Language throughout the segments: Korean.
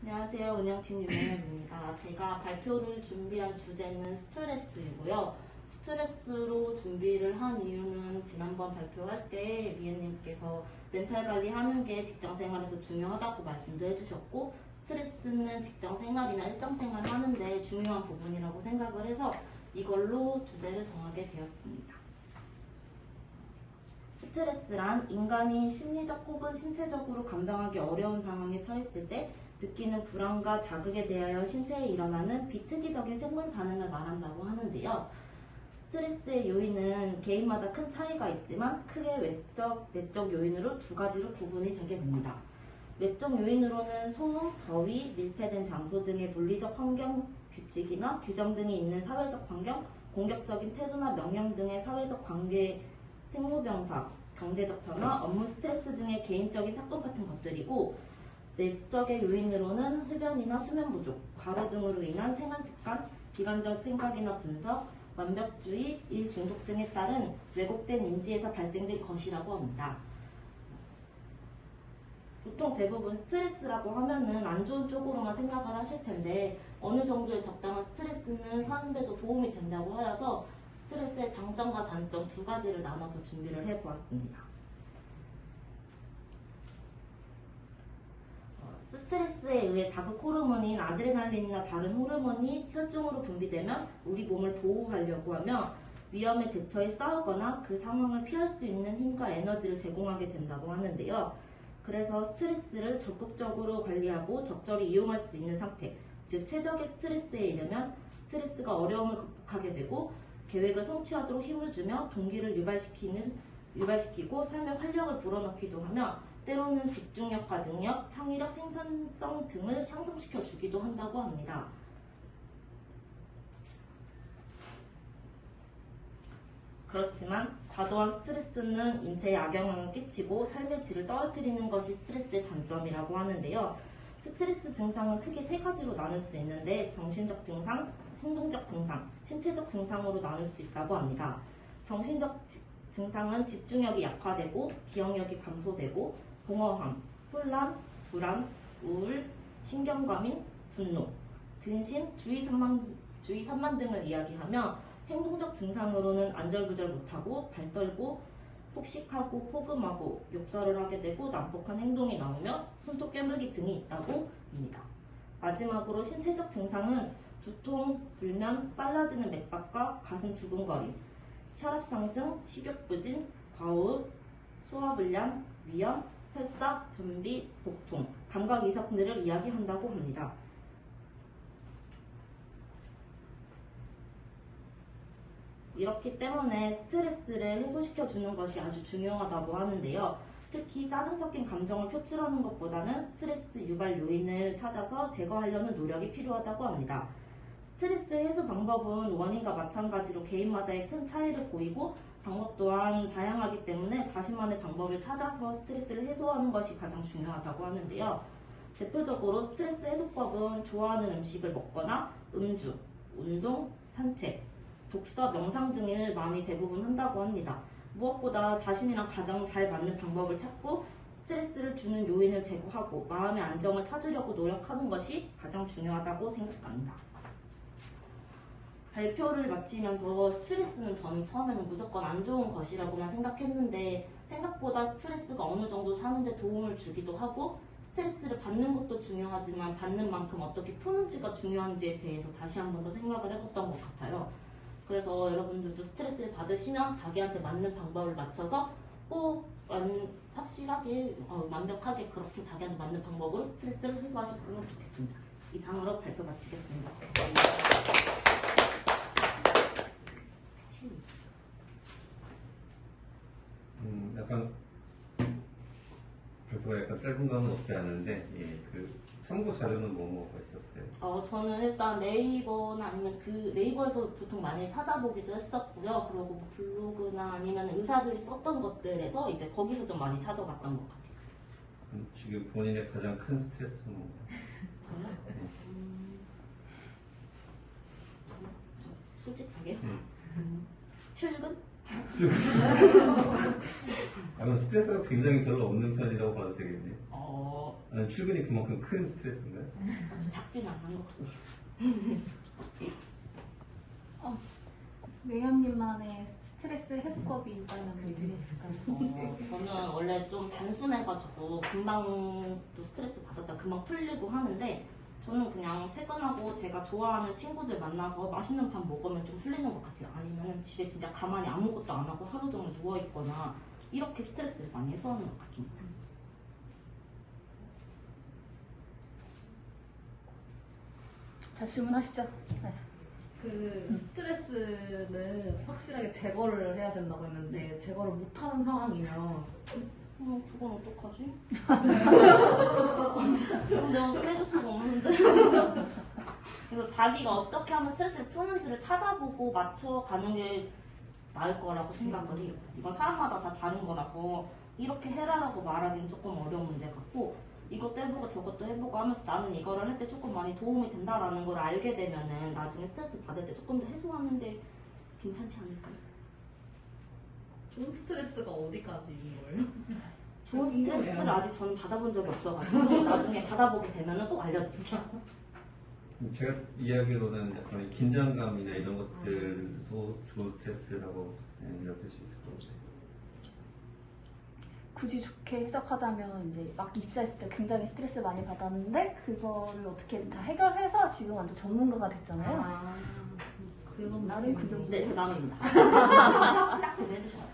안녕하세요. 운영팀 유명현입니다. 제가 발표를 준비한 주제는 스트레스이고요. 스트레스로 준비를 한 이유는 지난번 발표할 때 미애님께서 멘탈 관리하는 게 직장생활에서 중요하다고 말씀도 해주셨고, 스트레스는 직장생활이나 일상생활 하는데 중요한 부분이라고 생각을 해서 이걸로 주제를 정하게 되었습니다. 스트레스란 인간이 심리적 혹은 신체적으로 감당하기 어려운 상황에 처했을 때 느끼는 불안과 자극에 대하여 신체에 일어나는 비특이적인 생물 반응을 말한다고 하는데요. 스트레스의 요인은 개인마다 큰 차이가 있지만 크게 외적, 내적 요인으로 두 가지로 구분이 되게 됩니다. 외적 요인으로는 소음, 더위, 밀폐된 장소 등의 물리적 환경 규칙이나 규정 등이 있는 사회적 환경, 공격적인 태도나 명령 등의 사회적 관계, 생로병사, 경제적 변화, 업무 스트레스 등의 개인적인 사건 같은 것들이고, 내적의 요인으로는 흡연이나 수면 부족, 과로 등으로 인한 생활 습관, 비관적 생각이나 분석, 완벽주의, 일 중독 등에 따른 왜곡된 인지에서 발생된 것이라고 합니다. 보통 대부분 스트레스라고 하면은 안 좋은 쪽으로만 생각을 하실 텐데, 어느 정도의 적당한 스트레스는 사는데도 도움이 된다고 하여서 스트레스의 장점과 단점 두 가지를 나눠서 준비를 해보았습니다. 스트레스에 의해 자극 호르몬인 아드레날린이나 다른 호르몬이 혈중으로 분비되면 우리 몸을 보호하려고 하며 위험에 대처해 싸우거나 그 상황을 피할 수 있는 힘과 에너지를 제공하게 된다고 하는데요. 그래서 스트레스를 적극적으로 관리하고 적절히 이용할 수 있는 상태, 즉 최적의 스트레스에 이르면 스트레스가 어려움을 극복하게 되고 계획을 성취하도록 힘을 주며 동기를 유발시키고 삶의 활력을 불어넣기도 하며 때로는 집중력과 능력, 창의력, 생산성 등을 향상시켜 주기도 한다고 합니다. 그렇지만 과도한 스트레스는 인체에 악영향을 끼치고 삶의 질을 떨어뜨리는 것이 스트레스의 단점이라고 하는데요. 스트레스 증상은 크게 세 가지로 나눌 수 있는데 정신적 증상, 행동적 증상, 신체적 증상으로 나눌 수 있다고 합니다. 정신적 증상은 집중력이 약화되고 기억력이 감소되고 공허함, 혼란, 불안, 우울, 신경과민, 분노, 근심, 주의 산만 등을 이야기하며 행동적 증상으로는 안절부절 못하고 발 떨고 폭식하고 포금하고 욕설을 하게 되고 난폭한 행동이 나오며 손톱 깨물기 등이 있다고 합니다. 마지막으로 신체적 증상은 두통, 불면, 빨라지는 맥박과 가슴 두근거림, 혈압 상승, 식욕 부진, 과호흡, 소화불량, 위염, 설사, 변비, 복통, 감각 이상들을 이야기한다고 합니다. 이렇기 때문에 스트레스를 해소시켜주는 것이 아주 중요하다고 하는데요. 특히 짜증 섞인 감정을 표출하는 것보다는 스트레스 유발 요인을 찾아서 제거하려는 노력이 필요하다고 합니다. 스트레스 해소 방법은 원인과 마찬가지로 개인마다의 큰 차이를 보이고 방법 또한 다양하기 때문에 자신만의 방법을 찾아서 스트레스를 해소하는 것이 가장 중요하다고 하는데요. 대표적으로 스트레스 해소법은 좋아하는 음식을 먹거나 음주, 운동, 산책, 독서, 명상 등을 많이 대부분 한다고 합니다. 무엇보다 자신이랑 가장 잘 맞는 방법을 찾고 스트레스를 주는 요인을 제거하고 마음의 안정을 찾으려고 노력하는 것이 가장 중요하다고 생각합니다. 발표를 마치면서 스트레스는 저는 처음에는 무조건 안 좋은 것이라고만 생각했는데 생각보다 스트레스가 어느 정도 사는데 도움을 주기도 하고 스트레스를 받는 것도 중요하지만 받는 만큼 어떻게 푸는지가 중요한지에 대해서 다시 한 번 더 생각을 해봤던 것 같아요. 그래서 여러분들도 스트레스를 받으시면 자기한테 맞는 방법을 맞춰서 꼭 확실하게 완벽하게 그렇게 자기한테 맞는 방법으로 스트레스를 해소하셨으면 좋겠습니다. 이상으로 발표 마치겠습니다. 약간 발표가 약간 짧은 건 없지 않은데 그 참고 자료는 뭐가 있었어요? 저는 일단 네이버나 아니면 그 네이버에서 보통 많이 찾아보기도 했었고요. 그리고 뭐 블로그나 아니면 의사들이 썼던 것들에서 이제 거기서 좀 많이 찾아봤던 것 같아요. 지금 본인의 가장 큰 스트레스는 뭔가요? 저요? 솔직하게 출근? 아, 그럼 스트레스가 굉장히 별로 없는 편이라고 봐도 되겠네. 아니, 출근이 그만큼 큰 스트레스인가요? 아주 작진 않은 것 같아요. 명현님만의 스트레스 해소법이 있다면 어떻게 있을까요? 저는 원래 좀 단순해가지고 금방 또 스트레스 받았다 금방 풀리고 하는데 저는 그냥 퇴근하고 제가 좋아하는 친구들 만나서 맛있는 밥 먹으면 좀 풀리는 것 같아요. 아니면 집에 진짜 가만히 아무것도 안 하고 하루 종일 누워있거나 이렇게 스트레스를 많이 해소하는 것 같습니다. 자, 질문하시죠. 네. 그 스트레스는 확실하게 제거를 해야 된다고 했는데 제거를 못하는 상황이면 그건 어떡하지? 내가 어떻게 해줄 수가 없는데. 그래서 자기가 어떻게 하면 스트레스를 푸는지를 찾아보고 맞춰가는 게 나을 거라고 생각을 해요. 이건 사람마다 다 다른 거라서 이렇게 해라라고 말하기는 조금 어려운 문제 같고 이것도 해보고 저것도 해보고 하면서 나는 이거를 할 때 조금 많이 도움이 된다라는 걸 알게 되면은 나중에 스트레스 받을 때 조금 더 해소하는데 괜찮지 않을까요? 좋은 스트레스가 어디까지인 거예요? 좋은 스트레스를 아직 저는 받아본 적이 없어가지고 나중에 받아보게 되면은 꼭 알려드릴게요. 제가 이야기로는 약간 긴장감이나 이런 것들도 좋은 스트레스라고 엮을 수 있을 것 같아요. 굳이 좋게 해석하자면 이제 막 입사했을 때 굉장히 스트레스 많이 받았는데 그거를 어떻게든 다 해결해서 지금 완전 전문가가 됐잖아요. 그런 나름 그 정도. 네, 제 마음입니다. 짝 대변해주셔요.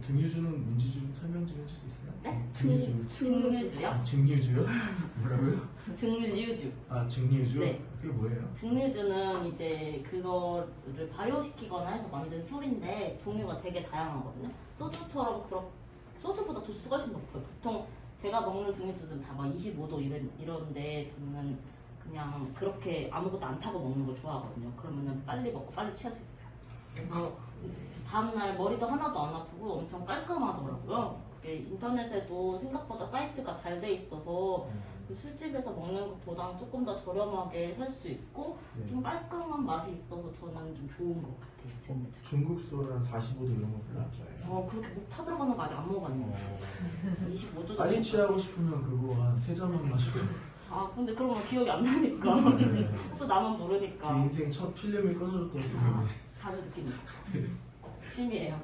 등유주는 뭔지 좀 설명 좀 해줄 수 있어요? 네? 등유주. 증류주요? 증유주요? 뭐라고요? 증류주. 아, 증유주? 네. 그게 뭐예요? 증류주는 이제 그거를 발효시키거나 해서 만든 술인데 종류가 되게 다양하거든요. 소주처럼 소주보다 도수가 훨씬 높아요. 보통 제가 먹는 증류주들은 다 막 25도 이런데 저는 그냥 그렇게 아무것도 안 타고 먹는 걸 좋아하거든요. 그러면은 빨리 먹고 빨리 취할 수 있어요. 그래서 다음날 머리도 하나도 안 아프고 엄청 깔끔하더라고요. 그게 인터넷에도 생각보다 사이트가 잘 돼 있어서 그 술집에서 먹는 것보다는 조금 더 저렴하게 살 수 있고 네. 좀 깔끔한 맛이 있어서 저는 좀 좋은 것 같아요. 증류주. 중국 술 한 45도 이런 거 별로 안 좋아해요. 그렇게 목 타들어가는 거 아직 안 먹어봤는데 25도 정도. 빨리 취하고 싶으면 그거 한 3잔만 마시고 근데 그러면 기억이 안 나니까 네. 또 나만 제 모르니까 인생 첫 필름이 끊어졌던 기분이 자주 느낍니다. 취미예요.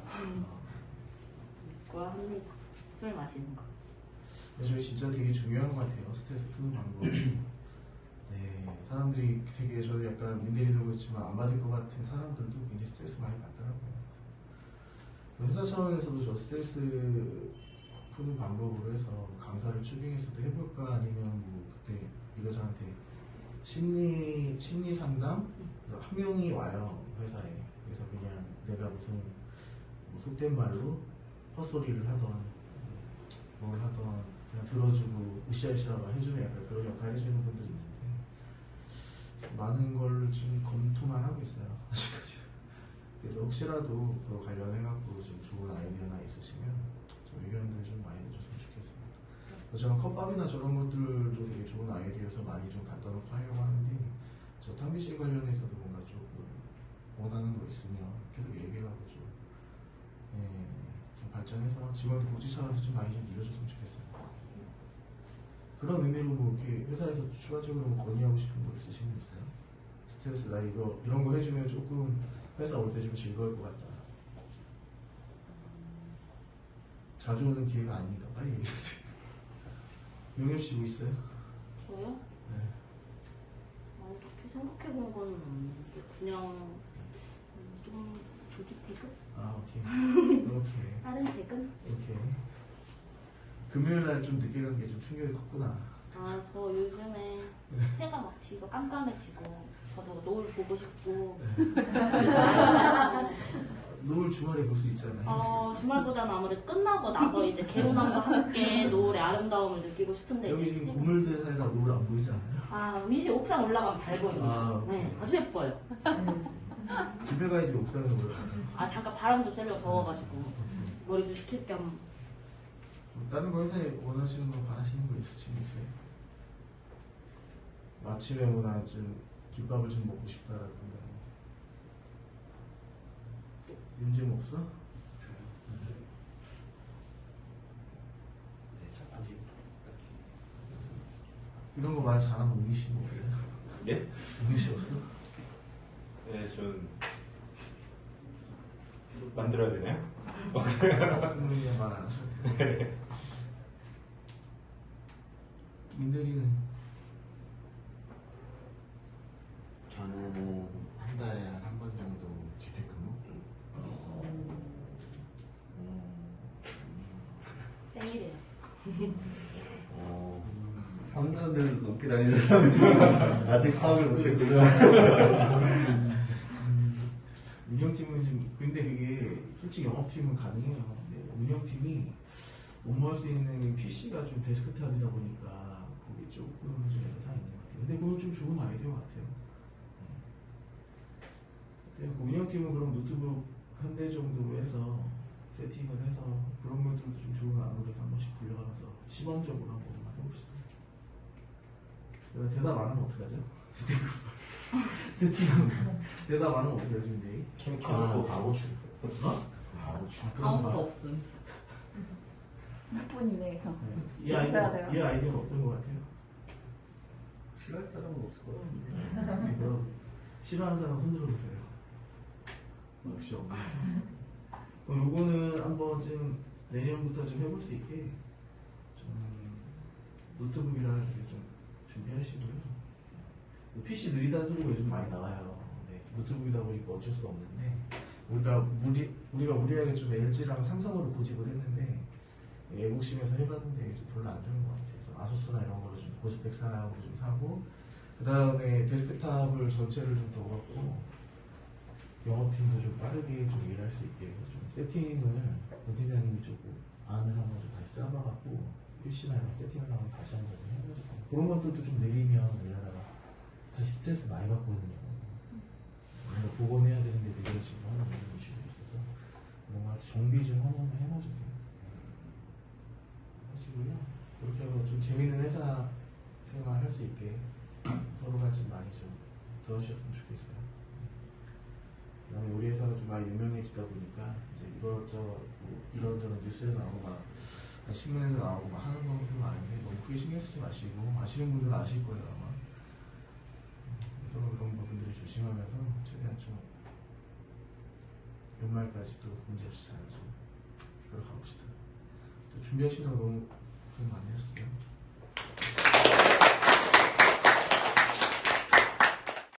그거 합니다. 술 마시는 거. 저희 진짜 되게 중요한 것 같아요. 스트레스 푸는 방법이. 네, 사람들이 되게 저도 약간 민들이도 그렇지만 안 받을 것 같은 사람들도 굉장히 스트레스 많이 받더라고요. 회사 차원에서도 저 스트레스 푸는 방법으로 해서 강사를 추빙해서도 해볼까 아니면 뭐 그때 이거 저한테 심리 상담 그래서 한 명이 와요 회사에. 그래서 그냥 내가 무슨 뭐 속된 말로 헛소리를 하던 뭘 하던 그냥 들어주고 으쌰으쌰 해주는 약간 그런 역할 해주는 분들이 있는데 많은 걸 지금 검토만 하고 있어요 아직까지. 그래서 혹시라도 그거 관련해갖고 좀 좋은 아이디어나 있으시면 좀 의견들 좀 많이 해줬으면 좋겠습니다. 저는 컵밥이나 저런 것들도 되게 좋은 아이디어여서 많이 좀 갖다 놓고 하려고 하는데 저 탕비실 관련해서도 뭔가 조금 원하는 거 있으면 계속 얘기해가지고 좀 발전해서 직원들 복지 차원에서 좀 많이 좀 늘려줬으면 좋겠어요. 그런 의미로 뭐 이렇게 회사에서 추가적으로 뭐 건의하고 싶은 거 있으신 분 있어요? 스트레스 나 이런 거 해주면 조금 회사 올 때 좀 즐거울 것 같다. 자주 오는 기회가 아니니까 빨리 얘기해주세요. 용엽 씨 뭐 있어요? 저요? 네. 어떻게 생각해본 건 없는데 그냥 좀 조기 퇴근? 아 오케이. 오케이. 빠른 퇴근? 오케이. 금요일 날 좀 늦게 간 게 좀 충격이 컸구나. 저 요즘에 해가 막 지고 깜깜해지고 저도 노을 보고 싶고 노을 주말에 볼 수 있잖아요. 주말보다는 아무래도 끝나고 나서 이제 개운함과 함께 노을의 아름다움을 느끼고 싶은데 여기 이제 지금 고물들 사이가 노을 안 보이잖아요. 미리 옥상 올라가면 잘 보입니다. 오케이. 네, 아주 예뻐요. 집에 가야지 옥상에 올라. 잠깐 바람 좀 쐬려고 더워가지고 머리 좀 식힐 겸. 다른 거 회사에 원하시는 거 바라시는 거 있으세요? 아침에 뭐나 좀 김밥을 좀 먹고 싶다라든가 문제 뭐 없어? 이런 거 말 잘하는 웅이 씨 뭐 없어요? 네? 웅이 씨 없어? 네, 전 만들어야 되나요? 웅이야 말안 하셔. 민들이는 저는 한 달에 한 번 정도 재택근무. 생일이에요. 3년을 넘게 다니는 사람이 아직 사업을 못했구나. 운영팀은 좀 근데 그게 솔직히 영업팀은 가능해요. 근데 운영팀이 업무할 수 있는 PC가 좀 데스크탑이다 보니까 거기 조금 좀 영상이 있는 것 같아요. 근데 그건 좀 좋은 아이디어 같아요. 그 운영팀은 그럼 노트북 한 대 정도로 해서 세팅을 해서 그런 것들도 좀 좋은 안으로 한 번씩 돌려가면서 시범적으로 한번 해봅시다. 내가 대답 안 하면 어떡하죠? 세팅하면 대답 안 하면 어떡하지 근데? 캠 아, 켜놓고 바보추. 어? 바보추. 아무것도 없음. 몇 분이네요. 이 해야 아이디어, 돼요. 이 아이디어는 어떤 것 같아요? 싫어할 사람은 없을 것 같은데. 그럼 싫어하는 사람 손 들어보세요. 역시 없네. 그럼 요거는 한 번쯤 내년부터 좀 해볼 수 있게 좀 노트북이라는 게 좀 준비하시고요. PC 느리다는 소리가 요즘 많이 나와요. 네, 노트북이다 보니까 어쩔 수가 없는데 우리가 무리하게 좀 LG랑 삼성으로 고집을 했는데 애국심에서 해봤는데 좀 별로 안 좋은 것 같아요. 그래서 아수스나 이런 거를 좀 고스펙 사양으로 좀 사고 그 다음에 데스크탑을 전체를 좀 더 갖고 영업팀도 좀 빠르게 좀 일할 수 있게 해서 좀 세팅을 권 팀장님이 조금 안을 한번 좀 다시 짜봐갖고 PC나 이런 세팅을 한번 다시 한번 해가지고 그런 것들도 좀 느리면 일하다가 다시 스트레스 많이 받거든요. 뭔가 복원해야 되는데 느려지고 하는 이런 이슈가 있어서 뭔가 정비 좀 한번 해봐주세요. 하시고요. 그렇게 하고 좀 재밌는 회사 생활 할 수 있게 서로가 좀 많이 좀 도와주셨으면 좋겠어요. 그다음에 우리 회사가 좀 많이 유명해지다 보니까 이제 이것저것 뭐 이런저런 뉴스에 나오고 막 신문에도 나오고 막 하는 것도 많은데 너무 크게 신경 쓰지 마시고 아시는 분들은 아실 거예요 아마. 그래서 그런 부분들을 조심하면서 최대한 좀 연말까지도 문제없이 잘 좀 걸어가 봅시다. 또 준비하시느라 너무 고생 많이 하셨어요.